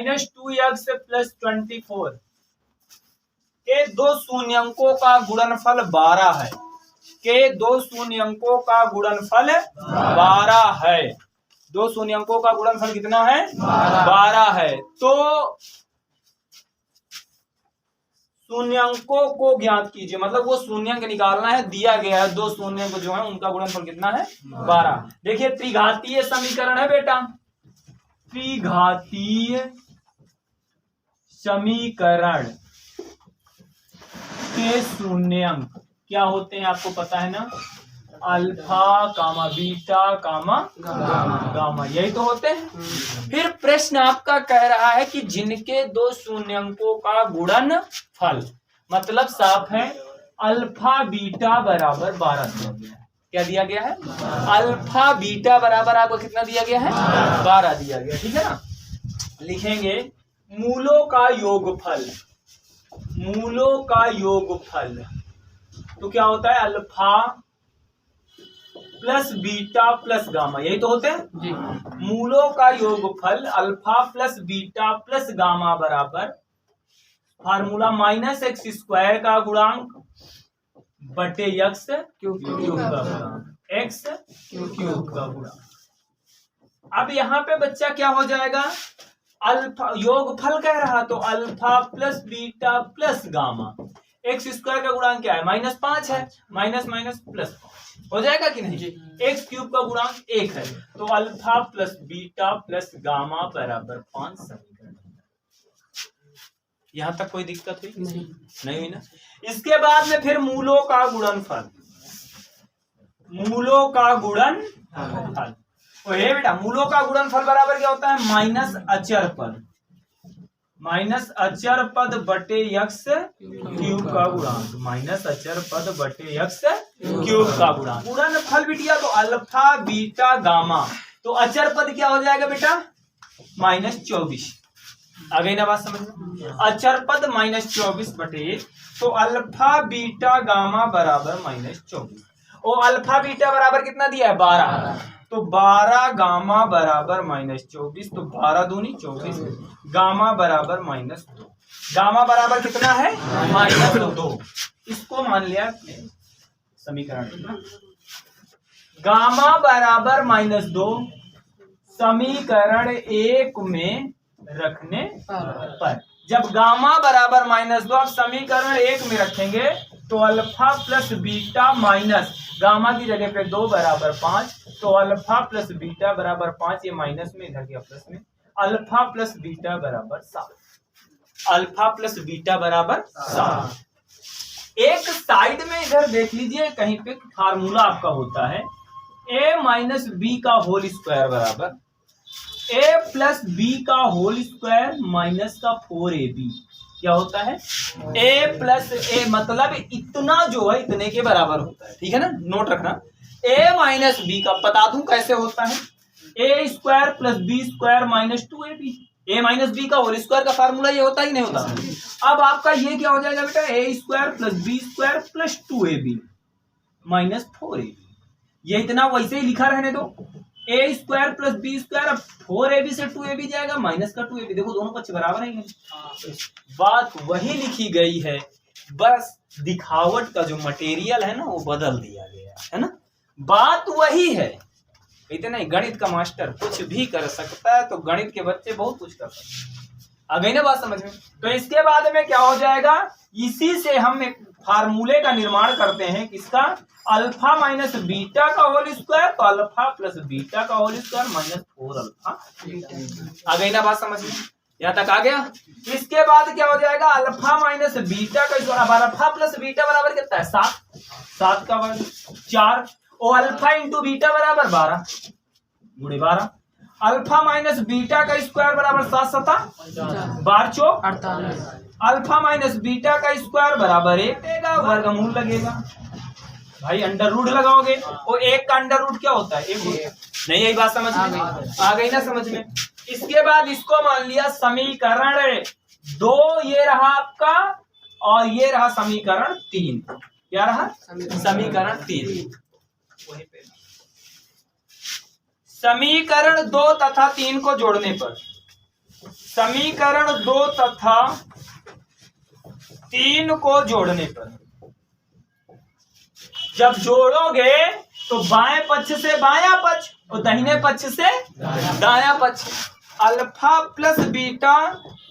-2x + 24 के दो शून्यंकों का गुणनफल 12 है। के दो शून्यंकों का गुणनफल 12 है। दो शून्यंकों का गुणनफल कितना है? 12 है। तो शून्यंकों को ज्ञात कीजिए, मतलब वो शून्यंक निकालना है, दिया गया है। दो शून्यंक जो है उनका गुणनफल कितना है? 12। देखिए त्रिघातीय समीकरण है बेटा, त्रिघातीय समीकरण के शून्यंक क्या होते हैं आपको पता है ना? अल्फा कामा बीटा कामा गामा, यही तो होते हैं। फिर प्रश्न आपका कह रहा है कि जिनके दो शून्यंकों का गुणनफल, मतलब साफ है अल्फा बीटा बराबर 12 दिया गया है। क्या दिया गया है? अल्फा बीटा बराबर आपको कितना दिया गया है? 12 दिया गया, ठीक है ना। लिखेंगे मूलों का योगफल, मूलों का योगफल तो क्या होता है? Alpha plus beta plus gamma, यही तो होते हैं जी। मूलों का योगफल alpha plus beta plus gamma बराबर फार्मूला -x² का गुणांक बटे x क्यूब का गुणांक, x क्यूब का गुणांक। अब यहाँ पे बच्चा क्या हो जाएगा? अल्फा योगफल कह रहा तो alpha plus beta plus gamma, x² का गुणांक क्या है? -5 है, माइनस माइनस प्लस हो जाएगा कि नहीं? x क्यूब का गुणांक 1 है, तो alpha plus beta plus gamma बराबर 5 समीकरण। यहां तक कोई दिक्कत हुई? नहीं हुई ना। इसके बाद में फिर मूलों का गुणनफल, मूलों का गुणनफल तो हे बेटा मूलों का गुणनफल बराबर क्या होता है? माइनस अचर पद, माइनस अचर पद बटे x क्यूब का गुणांक, माइनस अचर पद बटे x क्यूब का गुणांक। गुणनफल बिटिया तो अल्फा बीटा गामा, तो अचर पद क्या हो जाएगा बेटा? -24। आ गई ना बात समझ में? अचर पद -24 बटे, तो अल्फा बीटा गामा बराबर -24। और अल्फा बीटा बराबर कितना दिया है? 12, तो 12 गामा बराबर -24, तो 12 दूनी 24, गामा बराबर -2। गामा बराबर कितना है? -2। इसको मान लिया समीकरण। गामा बराबर -2 समीकरण 1 में रखने पर, जब गामा बराबर -2 आप समीकरण 1 में रखेंगे तो alpha plus beta minus gamma की जगह पे 2 बराबर 5, तो अल्फा प्लस बीटा बराबर 5, ये माइनस में इधर गया प्लस में, अल्फा प्लस बीटा बराबर 7, अल्फा प्लस बीटा बराबर 7। एक साइड में इधर देख लीजिए कहीं पे फार्मूला आपका होता है a माइनस बी का होल स्क्वायर बराबर a प्लस बी का होल स्क्वायर माइनस का 4ab। क्या होता है? a प्लस ए, मतलब इतना जो है इतने के बराबर होता है, ठीक है ना, नोट रखना। a माइनस बी का बता दूं कैसे होता है? a² plus b² minus 2ab। a minus B का होल स्क्वायर का फार्मूला ये होता ही नहीं होता। अब आपका ये क्या हो जाएगा बेटा? a² plus b² plus 2ab minus 4ab। ये इतना वैसे ही लिखा रहने दो, a² प्लस b², अब 4ab से 2ab जाएगा माइनस का 2ab। देखो दोनों पक्ष बराबर है। बात वही लिखी गई है, बस दिखावट का जो मटेरियल है ना वो बदल दिया गया है ना। बात वही है, इतना ही गणित का मास्टर कुछ भी कर सकता है, तो गणित के बच्चे बहुत कुछ कर सकते हैं। आ गई ना बात समझ में? तो इसके बाद में क्या हो जाएगा? इसी से हम एक फार्मूले का निर्माण करते हैं, किसका? अल्फा माइनस बीटा का होल स्क्वायर, तो अल्फा प्लस बीटा का होल स्क्वायर माइनस 4 अल्फा। आ गई ना बात समझ में? यहाँ तक आ गया। इसके बाद क्या हो जाएगा? अल्फा माइनस बीटा का स्क्वायर, अल्फा प्लस बीटा बराबर कितना है? 7, 7 का वर्ग 4, और अल्फा इंटू बीटा बराबर 12 गुणे 12, अल्फा माइनस बीटा का स्क्वायर बराबर 7 7 12 चौक 48, अल्फा माइनस बीटा का स्क्वायर बराबर 1 देगा, वर्गमूल लगेगा भाई, अंडर रूट लगाओगे, और 1 का अंडर रूट क्या होता है? 1 नहीं। यही बात समझ में आ गई ना समझ में? इसके बाद इसको मान लिया समीकरण 2, ये रहा आपका, और ये रहा समीकरण 3। क्या रहा? समीकरण 3। समीकरण 2 तथा 3 को जोड़ने पर समीकरण 2 तथा 3 को जोड़ने पर, जब जोड़ोगे तो बाएं पक्ष से बायां पक्ष और दाहिने पक्ष से दायां पक्ष, alpha plus beta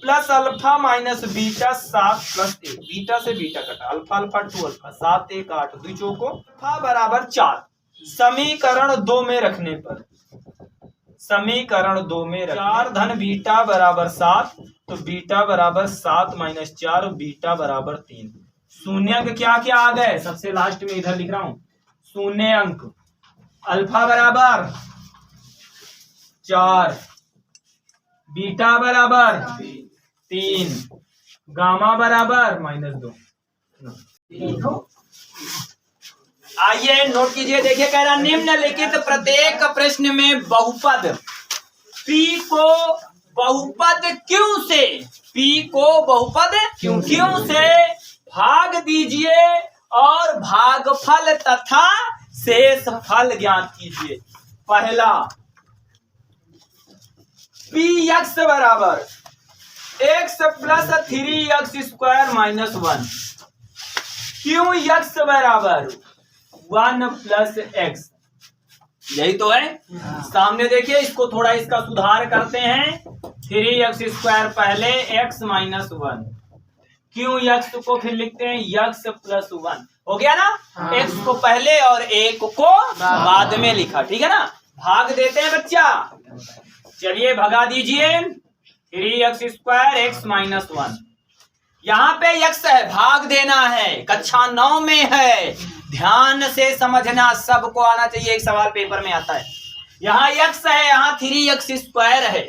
plus alpha minus beta 7 plus 1, beta से बीटा कटा, अल्फा अल्फा 2 अल्फा, 7 1 8, 2 चौको अल्फा बराबर 4। समीकरण 2 में रखने पर, समीकरण 2 में 4 धन बीटा बराबर 7, तो बीटा बराबर 7 माइनस 4, बीटा बराबर 3। शून्य अंक क्या क्या आ गए, सबसे लास्ट में इधर लिख रहा हूं शून्य अंक। अल्फा बराबर 4, बीटा बराबर 3, गामा बराबर -2। आइए नोट कीजिए, देखिए कह रहा निम्नलिखित प्रत्येक प्रश्न में बहुपद P को बहुपद Q से, P को बहुपद Q से भाग दीजिए और भागफल तथा शेष फल ज्ञात कीजिए। पहला Px बराबर x plus 3x² minus 1, Qx बराबर 1 प्लस x, यही तो है। सामने देखिए, इसको थोड़ा इसका सुधार करते हैं। 3x² पहले, x माइनस 1, Qx को फिर लिखते हैं x प्लस 1, हो गया ना। x को पहले और 1 को बाद में लिखा, ठीक है ना। भाग देते हैं बच्चा, चलिए भगा दीजिए। 3x² x माइनस 1, यहाँ पे x है, भाग देना है, कक्षा 9 में है, ध्यान से समझना, सबको आना चाहिए, एक सवाल पेपर में आता है। यहाँ x है, यहाँ 3x² है,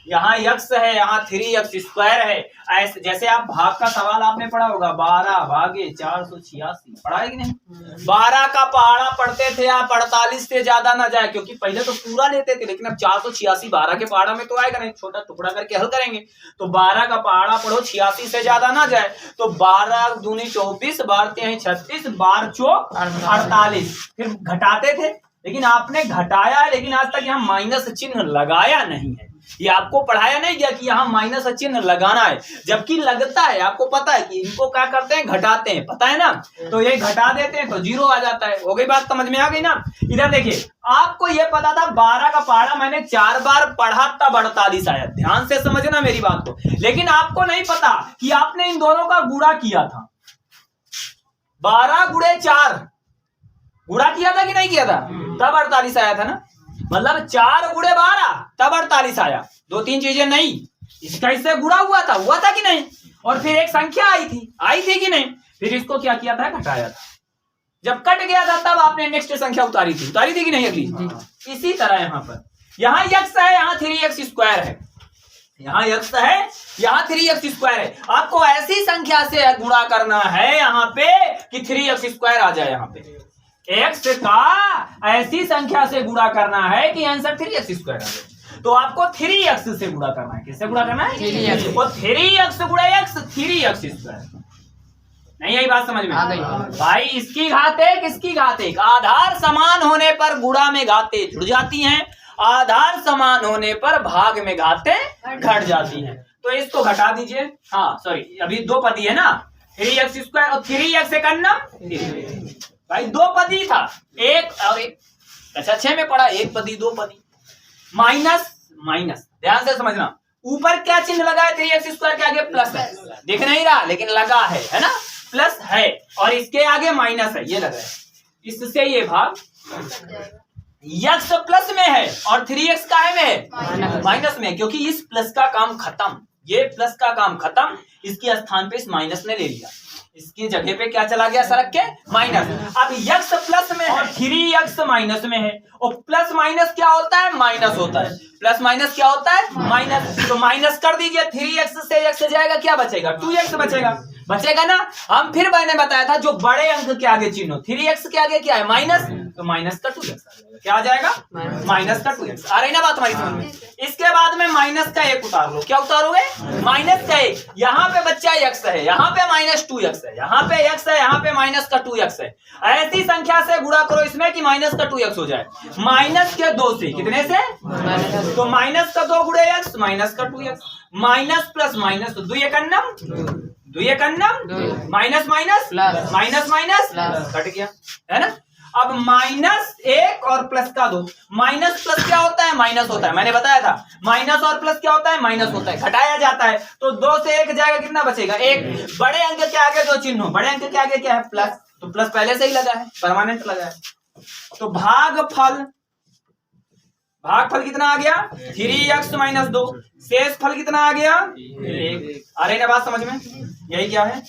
यहाँ x है, यहाँ 3x² है। ऐसे जैसे आप भाग का सवाल आपने पढ़ा होगा, 12 भागे 486, पढ़ा है कि नहीं। 12 का पहाड़ा पढ़ते थे आप, 48 से ज्यादा ना जाए, क्योंकि पहले तो पूरा लेते थे, लेकिन अब 486 12 के पहाड़ा में तो आएगा नहीं, छोटा टुकड़ा करके हल करेंगे। तो 12 का पहाड़ा पढ़ो, 86 से ज्यादा ना जाए, तो 12 दूनी 24, 12 36, 12 चौक 48, फिर घटाते थे। लेकिन आपने घटाया है, लेकिन आज तक यहाँ माइनस चिन्ह लगाया नहीं है। ये आपको पढ़ाया नहीं गया कि यहाँ माइनस चिन्ह लगाना है, जबकि लगता है। आपको पता है कि इनको क्या करते हैं, घटाते हैं, पता है ना। तो ये घटा देते हैं तो 0 आ जाता है। हो गई बात, समझ में आ गई ना। इधर देखिए, आपको ये पता था 12 का पहाड़ा मैंने 4 बार पढ़ा तब 48 आया, ध्यान से समझना मेरी बात को। लेकिन आपको नहीं पता कि आपने इन दोनों का गुणा किया था, 12 गुणे 4 गुणा किया था कि नहीं किया था, तब 48 आया था ना। मतलब 4 गुणे 12 तब 48 आया, 2-3 चीजें नहीं। इसका इससे गुणा हुआ था कि नहीं, और फिर एक संख्या आई थी कि नहीं, फिर इसको क्या किया था, घटाया था। जब कट गया था तब आपने नेक्स्ट संख्या उतारी थी कि नहीं अगली। इसी तरह यहाँ पर, यहाँ x है, यहाँ 3x² है, यहाँ x है, यहाँ 3x² है। आपको ऐसी संख्या से गुणा करना है यहाँ पे कि 3x² आ जाए। यहाँ पे x का ऐसी संख्या से गुणा करना है कि आंसर 3x² आ जाए। तो आपको 3x से गुणा करना है। किससे गुणा करना है, 3x। और 3x गुणा x 3x²। नहीं, यही बात समझ में आ गई भाई। इसकी घात 1, इसकी घात 1, आधार समान होने पर गुणा में घातें जुड़ जाती हैं, आधार समान होने पर भाग में घातें घट जाती हैं। तो इसको घटा दीजिए। हाँ सॉरी, अभी 2 पदी है ना, 3x² और 3x से करना भाई, 2 पदी था, 1 और 1, अच्छा 6 में पढ़ा, 1 पदी 2 पदी, माइनस माइनस, ध्यान से समझना। ऊपर क्या चिन्ह लगा है, 3x² के आगे प्लस है, दिख नहीं रहा लेकिन लगा है ना, प्लस है, और इसके आगे माइनस है, ये लगा है। इससे ये भाग x प्लस में है और 3x का है माइनस में, क्योंकि इस प्लस का काम खत्म, ये प्लस का काम खत्म, इसके स्थान पे इस माइनस ने ले लिया, इसकी जगह पे क्या चला गया, सरक के माइनस। अब x प्लस में है, 3x माइनस में है, और प्लस माइनस क्या होता है, माइनस होता है। प्लस माइनस क्या होता है, माइनस। तो माइनस कर दीजिए, 3x से x जाएगा, क्या बचेगा, 2x बचेगा ना। हम फिर मैंने बताया था, जो बड़े अंक के आगे चिन्ह, 3x के आगे क्या है, माइनस, तो माइनस का 2x क्या आ जाएगा, माइनस का 2x। आ रही ना बात हमारी समझ में। इसके बाद में माइनस का 1 उतार लो, क्या उतारोगे, माइनस का 1। यहाँ पे बच्चा x है, यहाँ पे -2x है, यहाँ पे x है, यहाँ पे माइनस का 2x है। ऐसी संख्या से गुणा करो इसमें कि माइनस का 2x हो जाए। माइनस के 2 से, कितने से, तो माइनस का 2 गुणे x, माइनस का 2x, माइनस प्लस माइनस तो 2 एकन्नम 2 एकन्नम minus minus minus minus cut गया है ना। अब माइनस 1 और प्लस का 2, माइनस प्लस क्या होता है, माइनस होता है, मैंने बताया था माइनस और प्लस क्या होता है, माइनस होता है, घटाया जाता है। तो 2 से 1 जाएगा, कितना बचेगा 1। बड़े अंक के आगे जो चिन्ह हो, बड़े अंक के आगे क्या है प्लस, तो प्लस पहले से ही लगा है, परमानेंट लगा है। तो भागफल कितना आ गया 3x माइनस 2, शेष फल कितना आ गया 1। आ रही ना बात समझ में, यही क्या है।